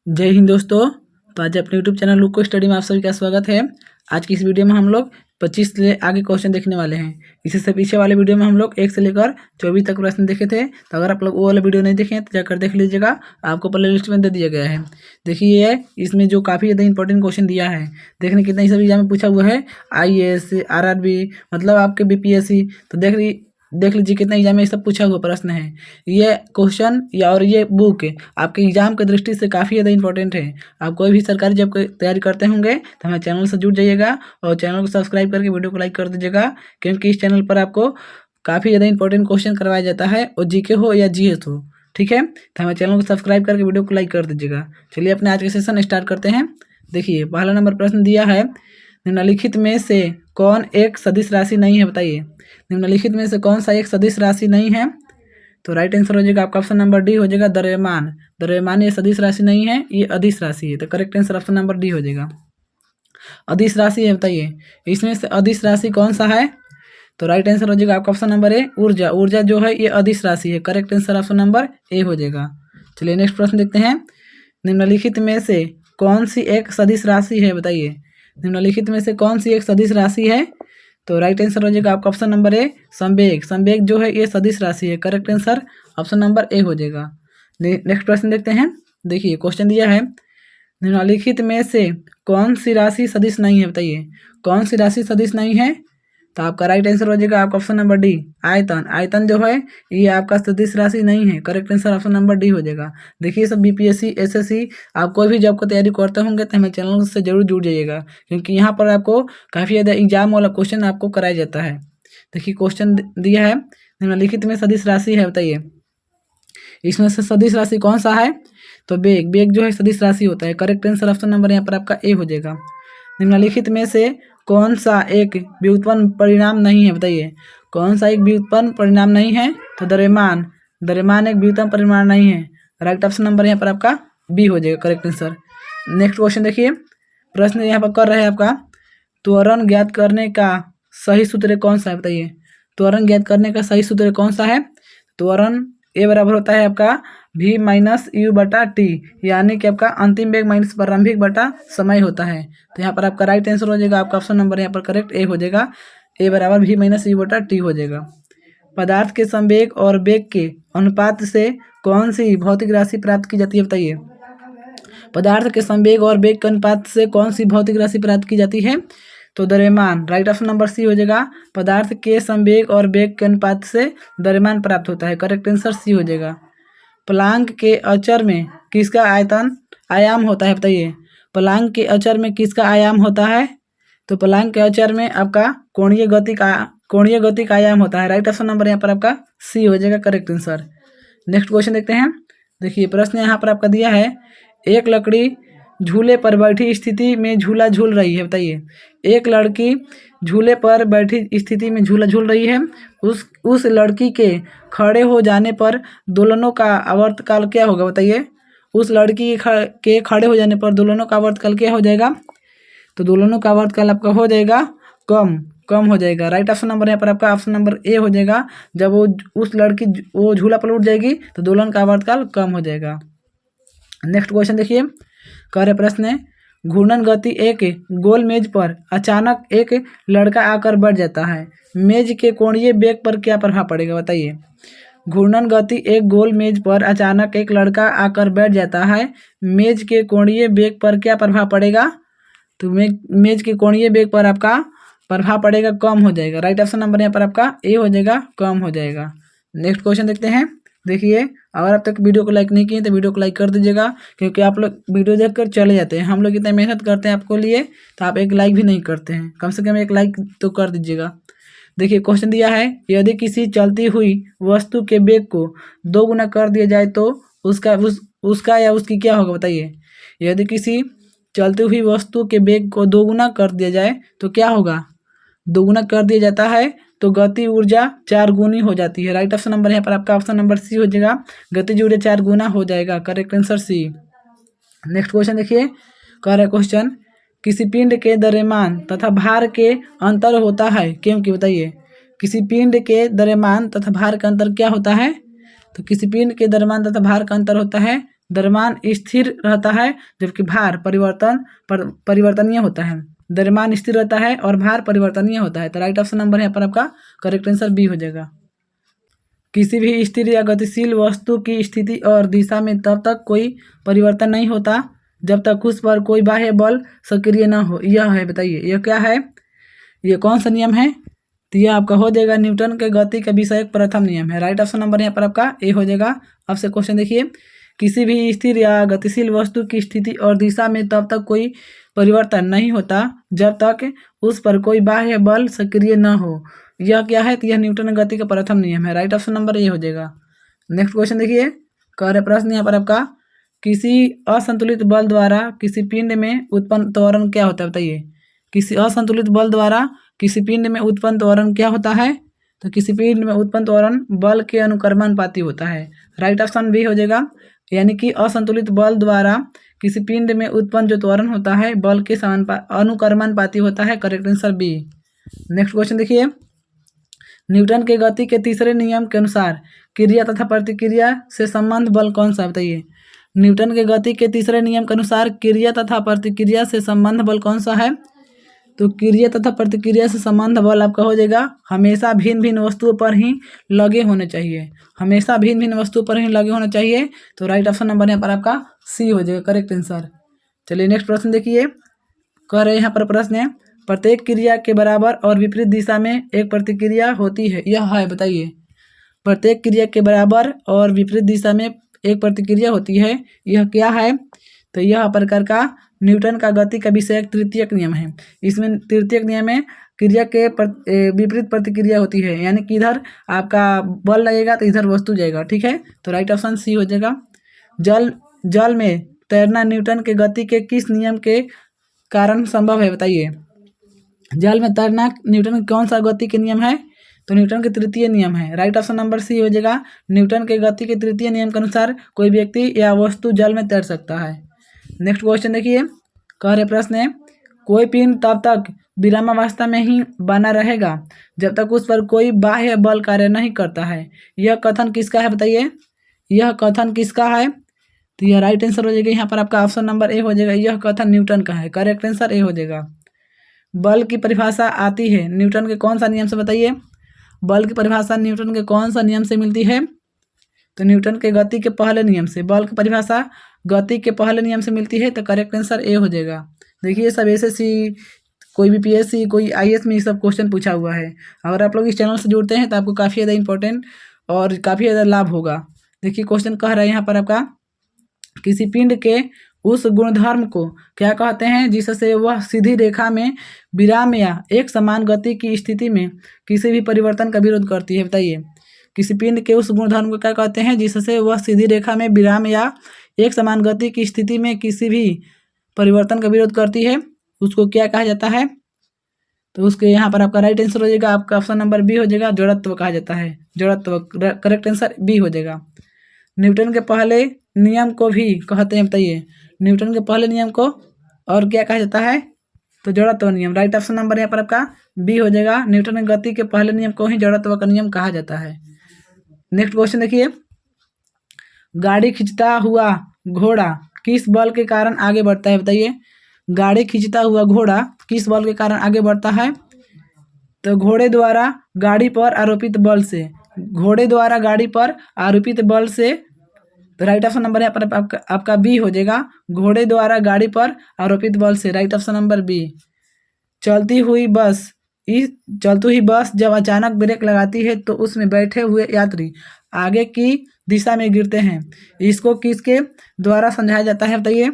जय हिंद दोस्तों। तो आज अपने यूट्यूब चैनल लुक को स्टडी में आप सभी का स्वागत है। आज की इस वीडियो में हम लोग 25 से आगे क्वेश्चन देखने वाले हैं। इससे पीछे वाले वीडियो में हम लोग 1 से लेकर 24 तक प्रश्न देखे थे। तो अगर आप लोग वो वाला वीडियो नहीं देखे तो जाकर देख लीजिएगा, आपको प्ले लिस्ट में दे दिया गया है। देखिए इसमें जो काफ़ी ज़्यादा इंपॉर्टेंट क्वेश्चन दिया है, देखने कितना इस एग्जाम में पूछा हुआ है। IAS, RRB मतलब आपके BPSC। तो देख लीजिए कितना एग्जाम में सब पूछा हुआ प्रश्न है। ये क्वेश्चन और ये बुक आपके एग्जाम की दृष्टि से काफ़ी ज़्यादा इंपॉर्टेंट है। आप कोई भी सरकारी जॉब की तैयारी करते होंगे तो हमारे चैनल से जुड़ जाइएगा और चैनल को सब्सक्राइब करके वीडियो को लाइक कर दीजिएगा, क्योंकि इस चैनल पर आपको काफ़ी ज़्यादा इंपॉर्टेंट क्वेश्चन करवाया जाता है, और जीके हो या GS हो। ठीक है, तो हमारे चैनल को सब्सक्राइब करके वीडियो को लाइक कर दीजिएगा। चलिए अपने आज के सेशन स्टार्ट करते हैं। देखिए पहला नंबर प्रश्न दिया है, निम्नलिखित में से कौन एक सदिश राशि नहीं है, बताइए। निम्नलिखित में से कौन सा एक सदिश राशि नहीं है? तो राइट आंसर हो जाएगा आपका ऑप्शन नंबर डी हो जाएगा, द्रव्यमान। द्रव्यमान ये सदिश राशि नहीं है, ये अदिश राशि है। तो correct answer option number D हो जाएगा। अदिश राशि है, बताइए इसमें से अदिश राशि कौन सा है? तो राइट आंसर हो जाएगा आपका ऑप्शन नंबर ए, ऊर्जा। ऊर्जा जो है ये अदिश राशि है। Correct answer option number A हो जाएगा। चलिए नेक्स्ट प्रश्न देखते हैं। निम्नलिखित में से कौन सी एक सदिश राशि है, बताइए। निम्नलिखित में से कौन सी एक सदिश राशि है? तो राइट आंसर हो जाएगा आपका ऑप्शन नंबर ए, संवेग। संवेग जो है ये सदिश राशि है। Correct answer option number A हो जाएगा। नेक्स्ट प्रश्न देखते हैं। देखिए क्वेश्चन दिया है, निम्नलिखित में से कौन सी राशि सदिश नहीं है, बताइए। कौन सी राशि सदिश नहीं है? तो आपका राइट आंसर हो जाएगा आपका ऑप्शन नंबर डी, आयतन। आयतन जो है ये आपका सदिश राशि नहीं है। Correct answer option number D हो जाएगा। देखिए सब BPSC, SSC आप कोई भी जॉब को तैयारी करते होंगे तो हमें चैनल से जरूर जुड़ जाइएगा, क्योंकि यहाँ पर आपको काफ़ी ज़्यादा एग्जाम वाला क्वेश्चन आपको कराया जाता है। देखिए क्वेश्चन दिया है, निम्नलिखित में सदिश राशि है, बताइए इसमें से सदिश राशि कौन सा है? तो बेग। बेग जो है सदिश राशि होता है। करेक्ट आंसर ऑप्शन नंबर यहाँ पर आपका ए हो जाएगा। निम्नलिखित में से कौन सा एक व्युत्पन्न परिणाम नहीं है, बताइए। कौन सा एक व्युत्पन्न परिणाम नहीं है? तो द्रव्यमान। द्रव्यमान एक व्युत्पन्न परिणाम नहीं है। राइट ऑप्शन नंबर यहाँ पर आपका बी हो जाएगा। Correct answer. नेक्स्ट क्वेश्चन देखिए, प्रश्न यहाँ पर कर रहे हैं आपका, त्वरण ज्ञात करने का सही सूत्र कौन सा है, बताइए। त्वरण ज्ञात करने का सही सूत्र कौन सा है? त्वरण ए बराबर होता है आपका V माइनस U बटा टी, यानी कि आपका अंतिम वेग माइनस प्रारंभिक बटा समय होता है। तो यहाँ पर आपका राइट आंसर हो जाएगा आपका ऑप्शन नंबर यहाँ पर करेक्ट ए हो जाएगा। ए बराबर V माइनस U बटा टी हो जाएगा। पदार्थ के संवेग और वेग के अनुपात से कौन सी भौतिक राशि प्राप्त की जाती है, बताइए। पदार्थ के संवेग और वेग के अनुपात से कौन सी भौतिक राशि प्राप्त की जाती है? तो द्रव्यमान। राइट ऑप्शन नंबर सी हो जाएगा। पदार्थ के संवेग और वेग के अनुपात से द्रव्यमान प्राप्त होता है। करेक्ट आंसर सी हो जाएगा। प्लांक के अचर में किसका आयाम होता है, बताइए। प्लांक के अचर में किसका आयाम होता है? तो प्लांक के अचर में आपका कोणीय गति का आयाम होता है। राइट ऑप्शन नंबर यहाँ पर आपका सी हो जाएगा। Correct answer. नेक्स्ट क्वेश्चन देखते हैं। देखिए प्रश्न यहाँ पर आपका दिया है, एक लकड़ी झूले पर बैठी स्थिति में झूला झूल रही है, बताइए। एक लड़की झूले पर बैठी स्थिति में झूला झूल रही है। उस लड़की के खड़े हो जाने पर दोलनों का आवर्तकाल क्या होगा, बताइए। उस लड़की के खड़े हो जाने पर दोलनों का आवर्तकाल क्या हो जाएगा? तो दोलनों का आवर्तकाल आपका हो जाएगा कम हो जाएगा। राइट ऑप्शन नंबर यहाँ पर आपका ऑप्शन नंबर ए हो जाएगा। जब उस लड़की झूला पर उठ जाएगी तो दोलन का आवर्तकाल कम हो जाएगा। नेक्स्ट क्वेश्चन देखिए, कह रहे प्रश्न है, घूर्णन गति एक गोल मेज पर अचानक एक लड़का आकर बैठ जाता है, मेज के कोणीय वेग पर क्या प्रभाव पड़ेगा, बताइए। घूर्णन गति एक गोल मेज पर अचानक एक लड़का आकर बैठ जाता है, मेज के कोणीय वेग पर क्या प्रभाव पड़ेगा? तो मेज के कोणीय वेग पर आपका प्रभाव पड़ेगा कम हो जाएगा। राइट ऑप्शन नंबर यहाँ पर आपका ए हो जाएगा, कम हो जाएगा। नेक्स्ट क्वेश्चन देखते हैं। देखिए अगर अब तक वीडियो को लाइक नहीं किए तो वीडियो को लाइक कर दीजिएगा, क्योंकि आप लोग वीडियो देखकर चले जाते हैं। हम लोग इतना मेहनत करते हैं आपको लिए, तो आप एक लाइक भी नहीं करते हैं। कम से कम एक लाइक तो कर दीजिएगा। देखिए क्वेश्चन दिया है, यदि किसी चलती हुई वस्तु के वेग को 2 गुना कर दिया जाए तो उसका या उसकी क्या होगा, बताइए। यदि किसी चलती हुई वस्तु के वेग को 2 गुना कर दिया जाए तो क्या होगा? 2 गुना कर दिया जाता है तो गति ऊर्जा 4 गुनी हो जाती है। राइट ऑप्शन नंबर यहाँ पर आपका ऑप्शन नंबर सी हो जाएगा। गतिज ऊर्जा 4 गुना हो जाएगा। Correct answer C. Next question देखिए, कह रहा है क्वेश्चन, किसी पिंड के द्रव्यमान तथा भार के अंतर होता है क्योंकि, बताइए। किसी पिंड के द्रव्यमान तथा भार का अंतर क्या होता है? तो किसी पिंड के द्रव्यमान तथा भार का अंतर होता है द्रव्यमान स्थिर रहता है जबकि भार परिवर्तनीय होता है। द्रव्यमान स्थिर रहता है और भार परिवर्तनीय होता है। तो राइट ऑप्शन नंबर यहाँ पर आपका करेक्ट आंसर बी हो जाएगा। किसी भी स्थिर या गतिशील वस्तु की स्थिति और दिशा में तब तक कोई परिवर्तन नहीं होता जब तक उस पर कोई बाह्य बल सक्रिय न हो। यह है, बताइए यह क्या है, ये कौन सा नियम है? तो यह आपका हो जाएगा न्यूटन के गति का विषयक प्रथम नियम है। राइट ऑप्शन नंबर यहाँ पर आपका ए हो जाएगा। अब से क्वेश्चन देखिए, किसी भी स्थिर या गतिशील वस्तु की स्थिति और दिशा में तब तक कोई परिवर्तन नहीं होता जब तक उस पर कोई बाह्य बल सक्रिय न हो। यह क्या है? तो यह न्यूटन गति का प्रथम नियम है। राइट ऑप्शन नंबर ए हो जाएगा। नेक्स्ट क्वेश्चन देखिए, कह रहे प्रश्न यहाँ पर आपका, किसी असंतुलित बल द्वारा किसी पिंड में उत्पन्न त्वरण क्या होता है? बताइए, किसी असंतुलित बल द्वारा किसी पिंड में उत्पन्न त्वरण क्या होता है? तो किसी पिंड में उत्पन्न त्वरण बल के अनुकर्मानुपाती होता है। राइट ऑप्शन बी हो जाएगा। यानी कि असंतुलित बल द्वारा किसी पिंड में उत्पन्न जो त्वरण होता है बल के अनुकर्मानुपाती होता है। Correct answer B. Next question देखिए, न्यूटन के गति के तीसरे नियम के अनुसार क्रिया तथा प्रतिक्रिया से संबंध बल कौन सा? बताइए, न्यूटन के गति के तीसरे नियम के अनुसार क्रिया तथा प्रतिक्रिया से संबंध बल कौन सा है? तो क्रिया तथा प्रतिक्रिया से संबंध बल आपका हो जाएगा हमेशा भिन्न भिन्न वस्तुओं पर ही लगे होने चाहिए। हमेशा भिन्न भिन्न वस्तुओं पर ही लगे होने चाहिए। तो राइट ऑप्शन नंबर यहाँ पर आपका सी हो जाएगा, करेक्ट आंसर। चलिए नेक्स्ट प्रश्न देखिए, कह रहे यहाँ पर प्रश्न है, प्रत्येक क्रिया के बराबर और विपरीत दिशा में एक प्रतिक्रिया होती है। यह है, बताइए, प्रत्येक क्रिया के बराबर और विपरीत दिशा में एक प्रतिक्रिया होती है, यह क्या है? तो यह प्रकार का न्यूटन का गति का विषयक तृतीयक नियम है। इसमें तृतीयक नियम में क्रिया के विपरीत प्रतिक्रिया होती है, यानी कि इधर आपका बल लगेगा तो इधर वस्तु जाएगा। ठीक है, तो राइट ऑप्शन सी हो जाएगा। जल में तैरना न्यूटन के गति के किस नियम के कारण संभव है? बताइए, जल में तैरना न्यूटन के कौन सा गति के नियम है? तो न्यूटन के तृतीय नियम है। राइट ऑप्शन नंबर सी हो जाएगा। न्यूटन के गति के तृतीय नियम के अनुसार कोई व्यक्ति या वस्तु जल में तैर सकता है। नेक्स्ट क्वेश्चन देखिए, कह रहे प्रश्न है, कोई पिंड तब तक विरामावस्था में ही बना रहेगा जब तक उस पर कोई बाह्य बल कार्य नहीं करता है। यह कथन किसका है? बताइए, यह कथन किसका है? तो यह राइट आंसर हो जाएगा यहाँ पर आपका ऑप्शन नंबर ए हो जाएगा। यह कथन न्यूटन का है। करेक्ट आंसर ए हो जाएगा। बल की परिभाषा आती है न्यूटन के कौन सा नियम से? बताइए, बल की परिभाषा न्यूटन के कौन सा नियम से मिलती है? तो न्यूटन के गति के पहले नियम से। बल की परिभाषा गति के पहले नियम से मिलती है। तो करेक्ट आंसर ए हो जाएगा। देखिए, सब एसएससी, कोई भी पीएससी, कोई आईएएस में ये सब क्वेश्चन पूछा हुआ है। अगर आप लोग इस चैनल से जुड़ते हैं तो आपको काफ़ी ज़्यादा इंपॉर्टेंट और काफ़ी ज़्यादा लाभ होगा। देखिए, क्वेश्चन कह रहा है यहाँ पर आपका, किसी पिंड के उस गुणधर्म को क्या कहते हैं जिससे वह सीधी रेखा में विराम या एक समान गति की स्थिति में किसी भी परिवर्तन का विरोध करती है? बताइए, किसी पिंड के उस गुणधर्म को क्या कहते हैं जिससे वह सीधी रेखा में विराम या एक समान गति की स्थिति में किसी भी परिवर्तन का विरोध करती है, उसको क्या कहा जाता है? तो उसके यहाँ पर आपका राइट आंसर हो जाएगा, आपका ऑप्शन नंबर बी हो जाएगा, जड़त्व कहा जाता है। जड़त्व, करेक्ट आंसर बी हो जाएगा। न्यूटन के पहले नियम को भी कहते हैं, बताइए, न्यूटन के पहले नियम को और क्या कहा जाता है? तो जड़त्व नियम। राइट ऑप्शन नंबर यहाँ पर आपका बी हो जाएगा। न्यूटन की गति के पहले नियम को ही जड़त्व का नियम कहा जाता है। नेक्स्ट क्वेश्चन देखिए, गाड़ी खींचता हुआ घोड़ा किस बल के कारण आगे बढ़ता है? बताइए, गाड़ी खींचता हुआ घोड़ा किस बल के कारण आगे बढ़ता है? तो घोड़े द्वारा गाड़ी पर आरोपित बल से। घोड़े द्वारा गाड़ी पर आरोपित बल से। तो राइट ऑप्शन नंबर यहाँ पर आपका बी हो जाएगा, घोड़े द्वारा गाड़ी पर आरोपित बल से। Right option number B. चलती हुई बस जब अचानक ब्रेक लगाती है तो उसमें बैठे हुए यात्री आगे की दिशा में गिरते हैं। इसको किसके द्वारा समझाया जाता है? बताइए,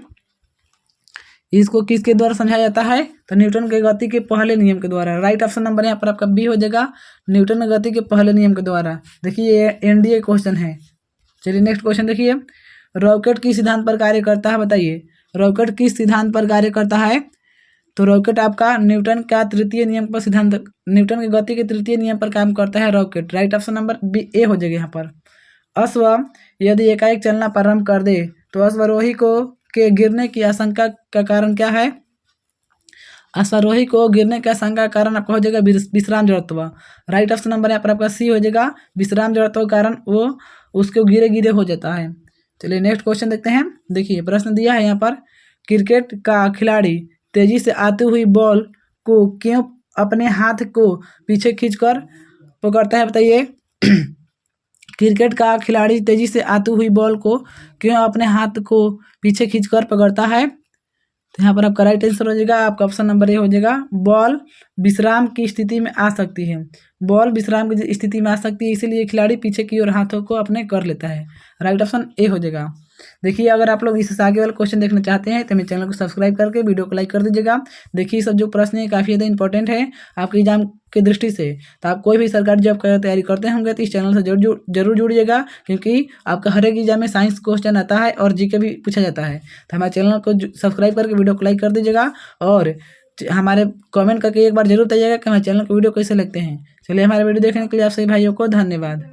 इसको किसके द्वारा समझाया जाता है? तो न्यूटन के गति के पहले नियम के द्वारा। राइट ऑप्शन नंबर यहाँ पर आपका बी हो जाएगा, न्यूटन की गति के पहले नियम के द्वारा। देखिए, ये एनडीए क्वेश्चन है। चलिए नेक्स्ट क्वेश्चन देखिए, रॉकेट किस सिद्धांत पर कार्य करता है? बताइए, रॉकेट किस सिद्धांत पर कार्य करता है? तो रॉकेट आपका न्यूटन का तृतीय नियम पर सिद्धांत, न्यूटन की गति के तृतीय नियम पर काम करता है rocket. Right option number B ए हो जाएगा यहाँ पर। अश्व यदि एकाएक चलना प्रारंभ कर दे तो अश्वारोही के गिरने की आशंका का कारण क्या है? अश्वारोही को गिरने की आशंका का कारण आपका हो जाएगा विश्राम जड़त्व। राइट ऑप्शन नंबर यहाँ पर आपका सी हो जाएगा, विश्राम जड़त्व के कारण वो उसको गिरे गिरे हो जाता है। चलिए नेक्स्ट क्वेश्चन देखते हैं। देखिए प्रश्न दिया है यहाँ पर, क्रिकेट का खिलाड़ी तेजी से आती हुई बॉल को क्यों अपने हाथ को पीछे खींचकर पकड़ता है, बताइए। क्रिकेट का खिलाड़ी तेजी से आती हुई बॉल को क्यों अपने हाथ को पीछे खींचकर पकड़ता है? तो यहाँ पर आपका राइट आंसर हो जाएगा, आपका ऑप्शन नंबर ए हो जाएगा, बॉल विश्राम की स्थिति में आ सकती है। बॉल विश्राम की स्थिति में आ सकती है, इसीलिए खिलाड़ी पीछे की ओर हाथों को अपने कर लेता है। राइट ऑप्शन ए हो जाएगा। देखिए अगर आप लोग इससे आगे वाला क्वेश्चन देखना चाहते हैं तो मेरे चैनल को सब्सक्राइब करके वीडियो को लाइक कर दीजिएगा। देखिए सब जो प्रश्न है काफ़ी ज़्यादा इंपॉर्टेंट है आपके एग्जाम की दृष्टि से। तो आप कोई भी सरकारी जॉब का तैयारी करते होंगे तो इस चैनल से जरूर जुड़िएगा, क्योंकि आपका हर एक एग्जाम में साइंस क्वेश्चन आता है और जीके भी पूछा जाता है। तो हमारे चैनल को सब्सक्राइब करके वीडियो को लाइक कर दीजिएगा और हमारे कमेंट करके एक बार जरूर बताइएगा कि हमारे चैनल को वीडियो कैसे लगते हैं। चलिए हमारे वीडियो देखने के लिए आप सभी भाइयों को धन्यवाद।